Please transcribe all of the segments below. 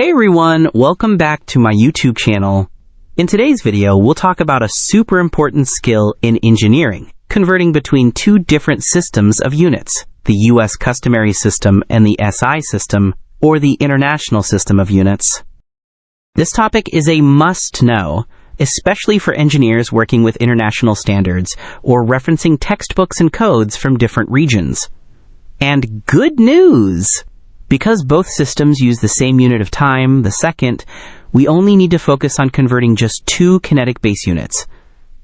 Hey everyone, welcome back to my YouTube channel. In today's video, we'll talk about a super important skill in engineering, converting between two different systems of units, the US Customary system and the SI system, or the International System of Units. This topic is a must-know, especially for engineers working with international standards or referencing textbooks and codes from different regions. And good news! Because both systems use the same unit of time, the second, we only need to focus on converting just two kinetic base units,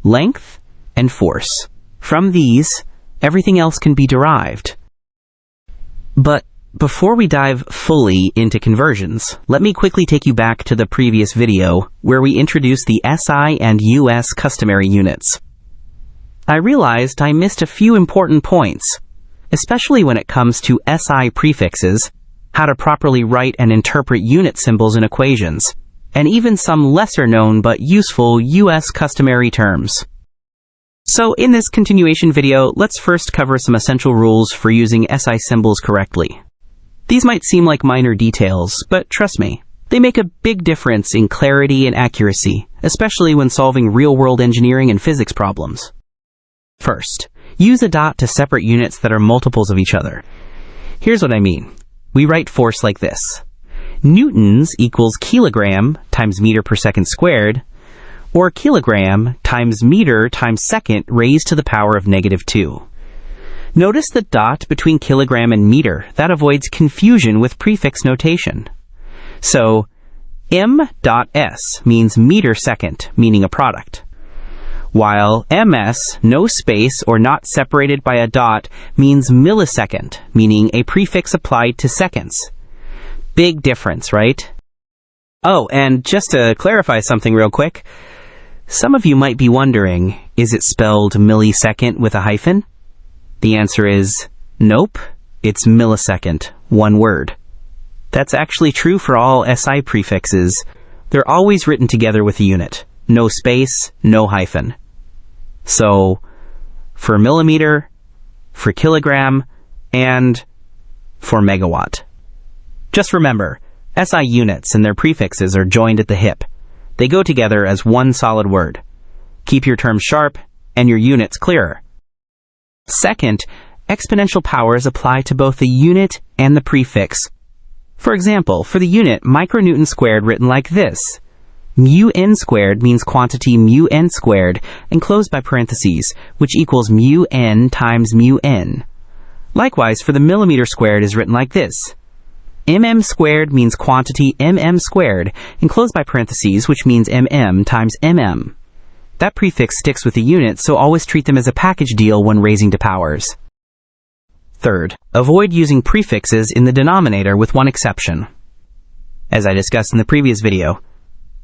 length and force. From these, everything else can be derived. But before we dive fully into conversions, let me quickly take you back to the previous video where we introduced the SI and US customary units. I realized I missed a few important points, especially when it comes to SI prefixes, how to properly write and interpret unit symbols in equations, and even some lesser-known but useful US customary terms. So in this continuation video, let's first cover some essential rules for using SI symbols correctly. These might seem like minor details, but trust me, they make a big difference in clarity and accuracy, especially when solving real-world engineering and physics problems. First, use a dot to separate units that are multiples of each other. Here's what I mean. We write force like this. Newtons equals kilogram times meter per second squared, or kilogram times meter times second raised to the power of -2. Notice the dot between kilogram and meter. That avoids confusion with prefix notation. So, m.s means meter second, meaning a product, while ms, no space or not separated by a dot, means millisecond, meaning a prefix applied to seconds. Big difference, right? Oh, and just to clarify something real quick, some of you might be wondering, is it spelled millisecond with a hyphen? The answer is nope, it's millisecond, one word. That's actually true for all SI prefixes. They're always written together with a unit. No space, no hyphen. So, for millimeter, for kilogram, and for megawatt. Just remember, SI units and their prefixes are joined at the hip. They go together as one solid word. Keep your terms sharp and your units clearer. Second, exponential powers apply to both the unit and the prefix. For example, for the unit, micronewton squared written like this. Mu n squared means quantity mu n squared, enclosed by parentheses, which equals mu n times mu n. Likewise, for the millimeter squared is written like this. Mm squared means quantity mm squared, enclosed by parentheses, which means mm times mm. That prefix sticks with the unit, so always treat them as a package deal when raising to powers. Third, avoid using prefixes in the denominator with one exception. As I discussed in the previous video,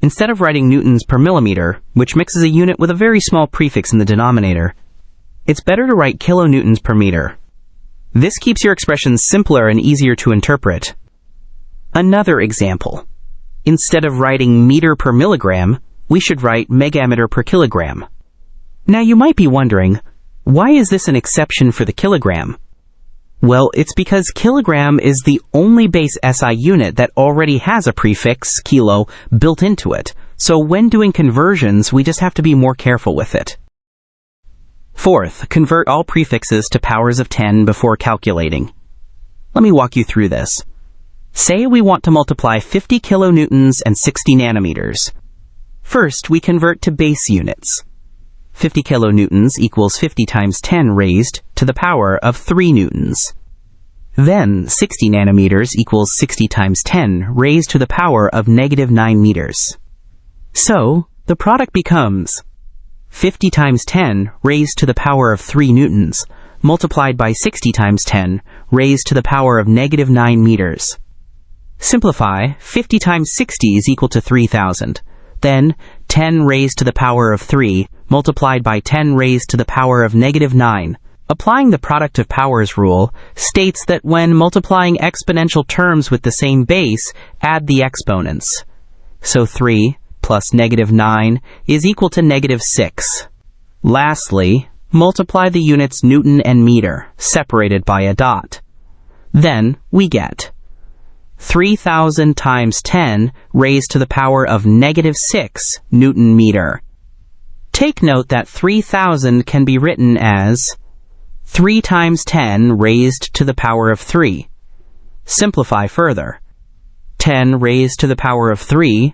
instead of writing newtons per millimeter, which mixes a unit with a very small prefix in the denominator, it's better to write kilonewtons per meter. This keeps your expressions simpler and easier to interpret. Another example. Instead of writing meter per milligram, we should write megameter per kilogram. Now you might be wondering, why is this an exception for the kilogram? Well, it's because kilogram is the only base SI unit that already has a prefix, kilo, built into it. So when doing conversions, we just have to be more careful with it. Fourth, convert all prefixes to powers of 10 before calculating. Let me walk you through this. Say we want to multiply 50 kilonewtons and 60 nanometers. First, we convert to base units. 50 kilonewtons equals 50 times 10 raised to the power of 3 newtons. Then, 60 nanometers equals 60 times 10 raised to the power of -9 meters. So, the product becomes 50 times 10 raised to the power of 3 newtons, multiplied by 60 times 10 raised to the power of -9 meters. Simplify, 50 times 60 is equal to 3,000. Then, 10 raised to the power of 3 multiplied by 10 raised to the power of -9. Applying the product of powers rule states that when multiplying exponential terms with the same base, add the exponents. So 3 plus -9 is equal to -6. Lastly, multiply the units Newton and meter, separated by a dot. Then we get 3,000 times 10 raised to the power of -6 Newton meter. Take note that 3,000 can be written as 3 times 10 raised to the power of 3. Simplify further. 10 raised to the power of 3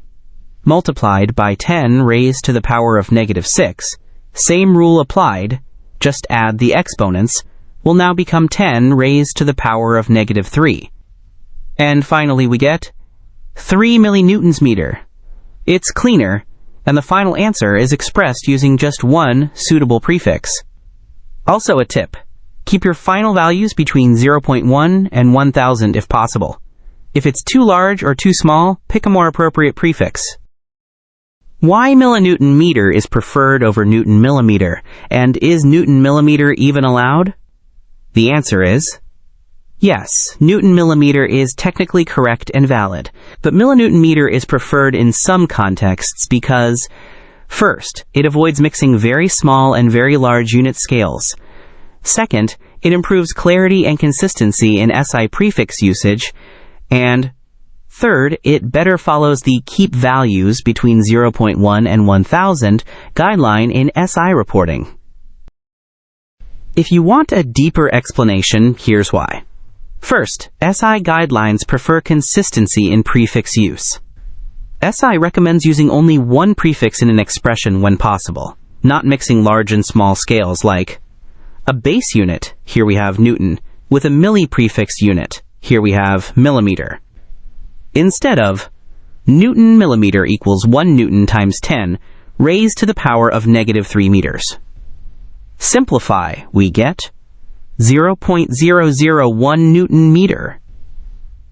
multiplied by 10 raised to the power of -6. Same rule applied, just add the exponents, will now become 10 raised to the power of -3. And finally we get 3 millinewtons meter. It's cleaner, and the final answer is expressed using just one suitable prefix. Also a tip, keep your final values between 0.1 and 1,000 if possible. If it's too large or too small, pick a more appropriate prefix. Why millinewton meter is preferred over Newton millimeter, and is Newton millimeter even allowed? The answer is yes, Newton millimeter is technically correct and valid, but millinewton meter is preferred in some contexts because, first, it avoids mixing very small and very large unit scales. Second, it improves clarity and consistency in SI prefix usage, and third, it better follows the keep values between 0.1 and 1,000 guideline in SI reporting. If you want a deeper explanation, here's why. First, SI guidelines prefer consistency in prefix use. SI recommends using only one prefix in an expression when possible, not mixing large and small scales like a base unit, here we have Newton, with a milli-prefix unit, here we have millimeter. Instead of Newton millimeter equals 1 Newton times 10 raised to the power of -3 meters. Simplify, we get 0.001 Newton meter.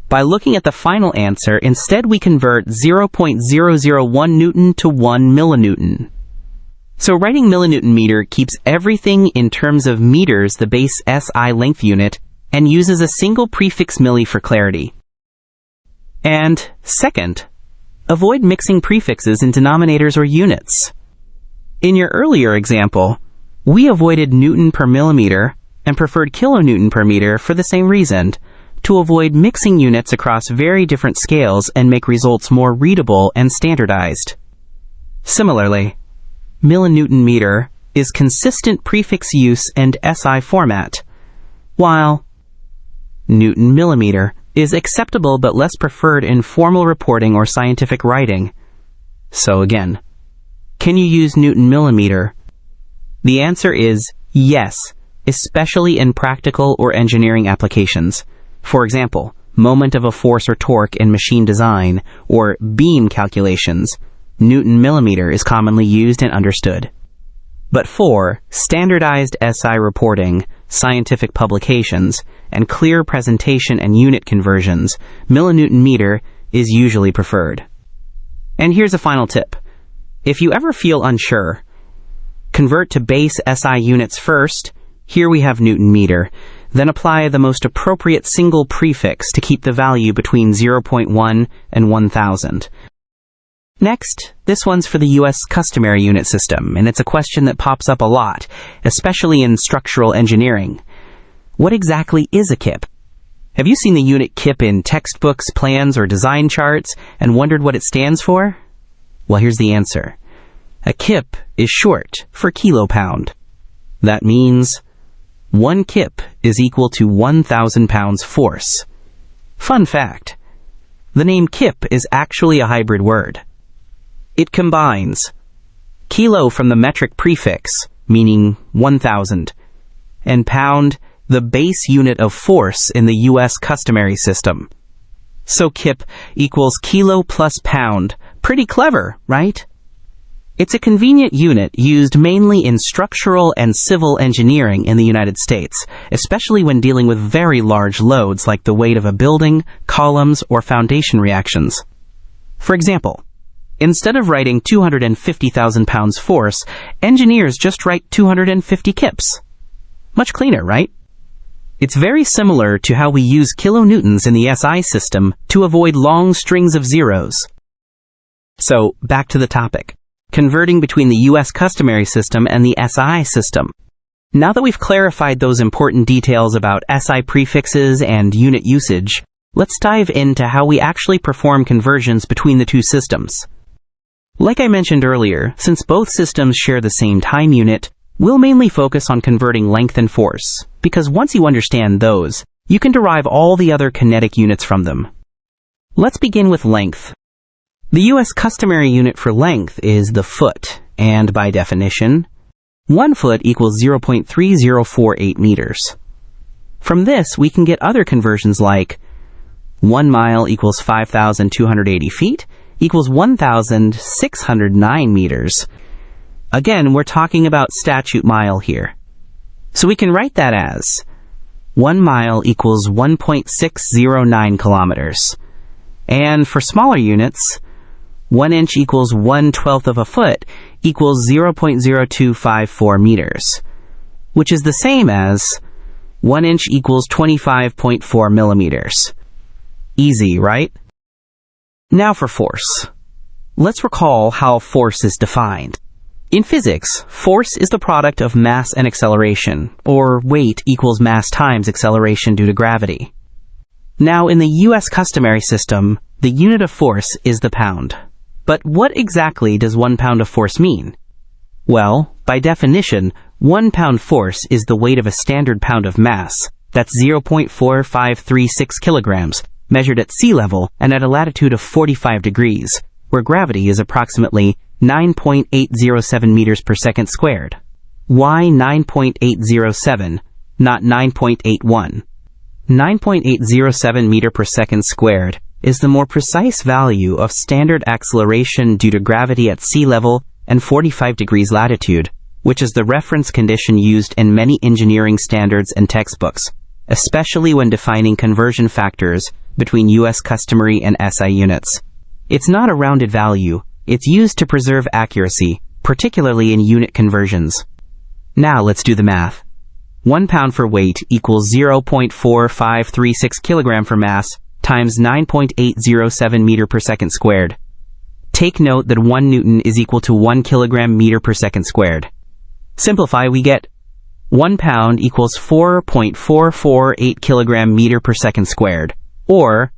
By looking at the final answer, instead we convert 0.001 Newton to 1 millinewton. So writing millinewton meter keeps everything in terms of meters, the base SI length unit, and uses a single prefix milli for clarity. And second, avoid mixing prefixes in denominators or units. In your earlier example, we avoided Newton per millimeter and preferred kilonewton per meter for the same reason, to avoid mixing units across very different scales and make results more readable and standardized. Similarly, millinewton meter is consistent prefix use and SI format, while Newton millimeter is acceptable but less preferred in formal reporting or scientific writing. So again, can you use Newton millimeter? The answer is yes, especially in practical or engineering applications. For example, moment of a force or torque in machine design, or beam calculations. Newton millimeter is commonly used and understood. But for standardized SI reporting, scientific publications, and clear presentation and unit conversions, millinewton meter is usually preferred. And here's a final tip. If you ever feel unsure, convert to base SI units first. Here we have Newton meter. Then apply the most appropriate single prefix to keep the value between 0.1 and 1,000. Next, this one's for the US Customary unit system, and it's a question that pops up a lot, especially in structural engineering. What exactly is a kip? Have you seen the unit kip in textbooks, plans, or design charts and wondered what it stands for? Well, here's the answer. A kip is short for kilopound. That means 1 kip is equal to 1,000 pounds force. Fun fact, the name kip is actually a hybrid word. It combines kilo from the metric prefix, meaning 1,000, and pound, the base unit of force in the US Customary system. So kip equals kilo plus pound. Pretty clever, right? It's a convenient unit used mainly in structural and civil engineering in the United States, especially when dealing with very large loads like the weight of a building, columns, or foundation reactions. For example, instead of writing 250,000 pounds force, engineers just write 250 kips. Much cleaner, right? It's very similar to how we use kilonewtons in the SI system to avoid long strings of zeros. So, back to the topic. Converting between the US Customary system and the SI system. Now that we've clarified those important details about SI prefixes and unit usage, let's dive into how we actually perform conversions between the two systems. Like I mentioned earlier, since both systems share the same time unit, we'll mainly focus on converting length and force, because once you understand those, you can derive all the other kinetic units from them. Let's begin with length. The US customary unit for length is the foot, and by definition, 1 foot equals 0.3048 meters. From this, we can get other conversions like 1 mile equals 5,280 feet equals 1,609 meters. Again, we're talking about statute mile here. So we can write that as 1 mile equals 1.609 kilometers. And for smaller units, 1 inch equals 1/12 of a foot equals 0.0254 meters, which is the same as 1 inch equals 25.4 millimeters. Easy, right? Now for force. Let's recall how force is defined. In physics, force is the product of mass and acceleration, or weight equals mass times acceleration due to gravity. Now in the US customary system, the unit of force is the pound. But what exactly does 1 pound of force mean? Well, by definition, 1 pound force is the weight of a standard pound of mass. That's 0.4536 kilograms, measured at sea level and at a latitude of 45 degrees, where gravity is approximately 9.807 meters per second squared. Why 9.807, not 9.81? 9.807 meter per second squared is the more precise value of standard acceleration due to gravity at sea level and 45 degrees latitude, which is the reference condition used in many engineering standards and textbooks, especially when defining conversion factors between US customary and SI units. It's not a rounded value. It's used to preserve accuracy, particularly in unit conversions. Now let's do the math. 1 pound for weight equals 0.4536 kilogram for mass times 9.807 meter per second squared. Take note that 1 newton is equal to 1 kilogram meter per second squared. Simplify, we get 1 pound equals 4.448 kilogram meter per second squared, or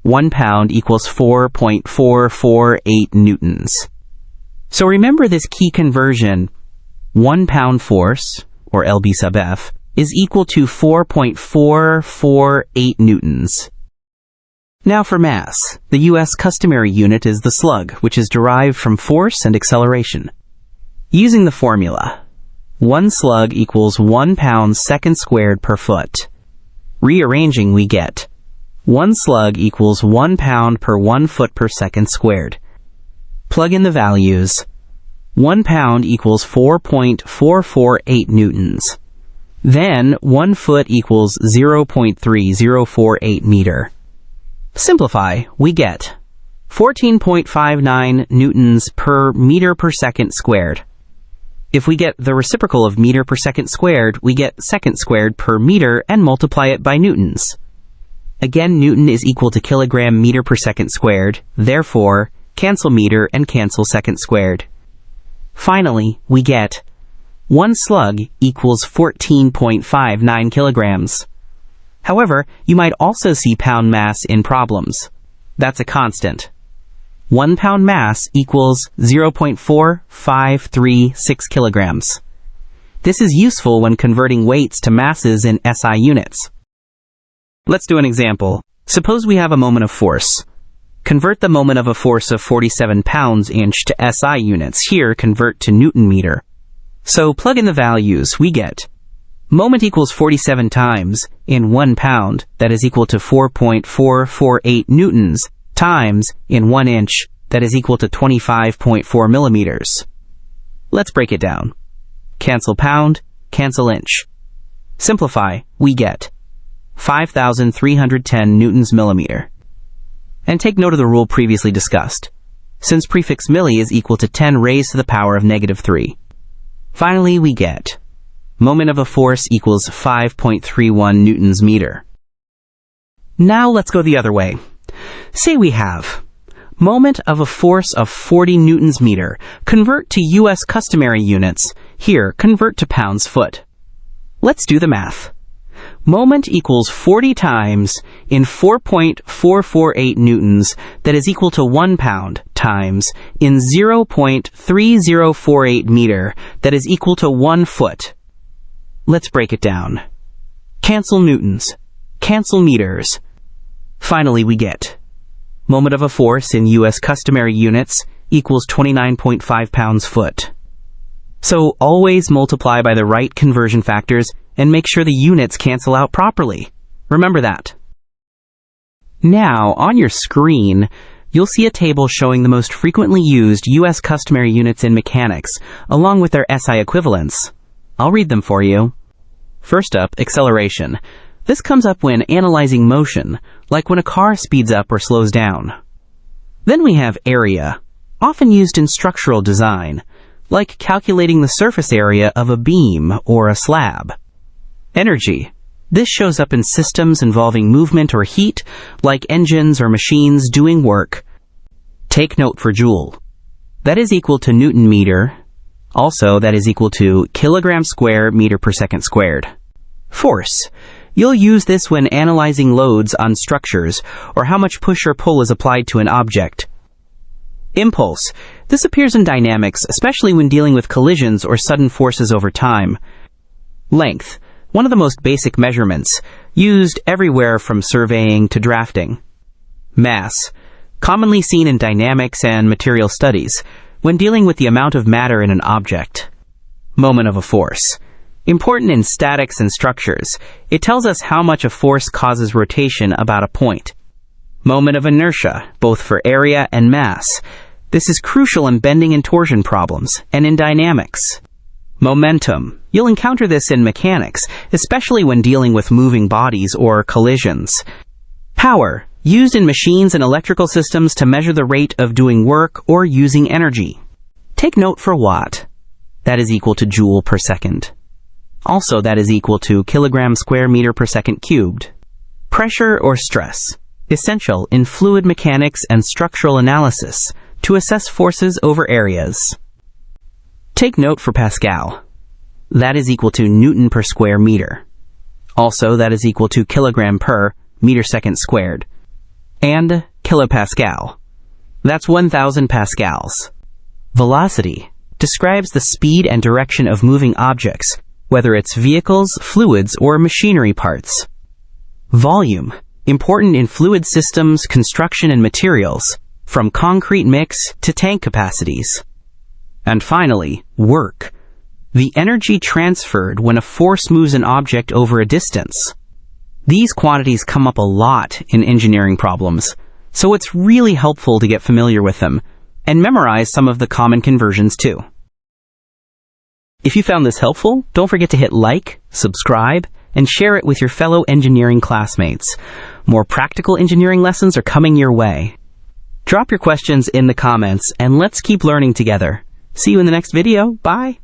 1 pound equals 4.448 newtons. So remember this key conversion. 1 pound force, or lb sub f, is equal to 4.448 newtons. Now for mass, the US customary unit is the slug, which is derived from force and acceleration. Using the formula, 1 slug equals 1 pound second squared per foot. Rearranging, we get 1 slug equals 1 pound per 1 foot per second squared. Plug in the values. 1 pound equals 4.448 newtons. Then 1 foot equals 0.3048 meter. Simplify, we get 14.59 newtons per meter per second squared. If we get the reciprocal of meter per second squared, we get second squared per meter and multiply it by newtons. Again, newton is equal to kilogram meter per second squared, therefore, cancel meter and cancel second squared. Finally, we get 1 slug equals 14.59 kilograms. However, you might also see pound mass in problems. That's a constant. 1 pound mass equals 0.4536 kilograms. This is useful when converting weights to masses in SI units. Let's do an example. Suppose we have a moment of force. Convert the moment of a force of 47 pounds-inch to SI units. Here, convert to Newton meter. So plug in the values. We get moment equals 47 times in 1 pound, that is equal to 4.448 newtons, times in 1 inch, that is equal to 25.4 millimeters. Let's break it down. Cancel pound, cancel inch. Simplify, we get 5,310 newtons millimeter. And take note of the rule previously discussed, since prefix milli is equal to 10 raised to the power of -3. Finally, we get moment of a force equals 5.31 newtons meter. Now let's go the other way. Say we have moment of a force of 40 newtons meter. Convert to US customary units. Here, convert to pounds foot. Let's do the math. Moment equals 40 times in 4.448 newtons, that is equal to 1 pound, times in 0.3048 meter, that is equal to 1 foot. Let's break it down. Cancel newtons. Cancel meters. Finally, we get moment of a force in US Customary units equals 29.5 pounds-foot. So always multiply by the right conversion factors and make sure the units cancel out properly. Remember that. Now, on your screen, you'll see a table showing the most frequently used US Customary units in mechanics, along with their SI equivalents. I'll read them for you. First up, acceleration. This comes up when analyzing motion, like when a car speeds up or slows down. Then we have area, often used in structural design, like calculating the surface area of a beam or a slab. Energy. This shows up in systems involving movement or heat, like engines or machines doing work. Take note for joule. That is equal to Newton meter. Also, that is equal to kilogram square meter per second squared. Force. You'll use this when analyzing loads on structures or how much push or pull is applied to an object. Impulse. This appears in dynamics, especially when dealing with collisions or sudden forces over time. Length. One of the most basic measurements, used everywhere from surveying to drafting. Mass. Commonly seen in dynamics and material studies, when dealing with the amount of matter in an object. Moment of a force. Important in statics and structures, it tells us how much a force causes rotation about a point. Moment of inertia, both for area and mass. This is crucial in bending and torsion problems, and in dynamics. Momentum. You'll encounter this in mechanics, especially when dealing with moving bodies or collisions. Power. Used in machines and electrical systems to measure the rate of doing work or using energy. Take note for watt. That is equal to joule per second. Also, that is equal to kilogram square meter per second cubed. Pressure or stress. Essential in fluid mechanics and structural analysis to assess forces over areas. Take note for Pascal. That is equal to Newton per square meter. Also, that is equal to kilogram per meter second squared. And kilopascal. That's 1,000 pascals. Velocity describes the speed and direction of moving objects, whether it's vehicles, fluids, or machinery parts. Volume, important in fluid systems, construction, and materials, from concrete mix to tank capacities. And finally, work, the energy transferred when a force moves an object over a distance. These quantities come up a lot in engineering problems, so it's really helpful to get familiar with them and memorize some of the common conversions too. If you found this helpful, don't forget to hit like, subscribe, and share it with your fellow engineering classmates. More practical engineering lessons are coming your way. Drop your questions in the comments, and let's keep learning together. See you in the next video. Bye!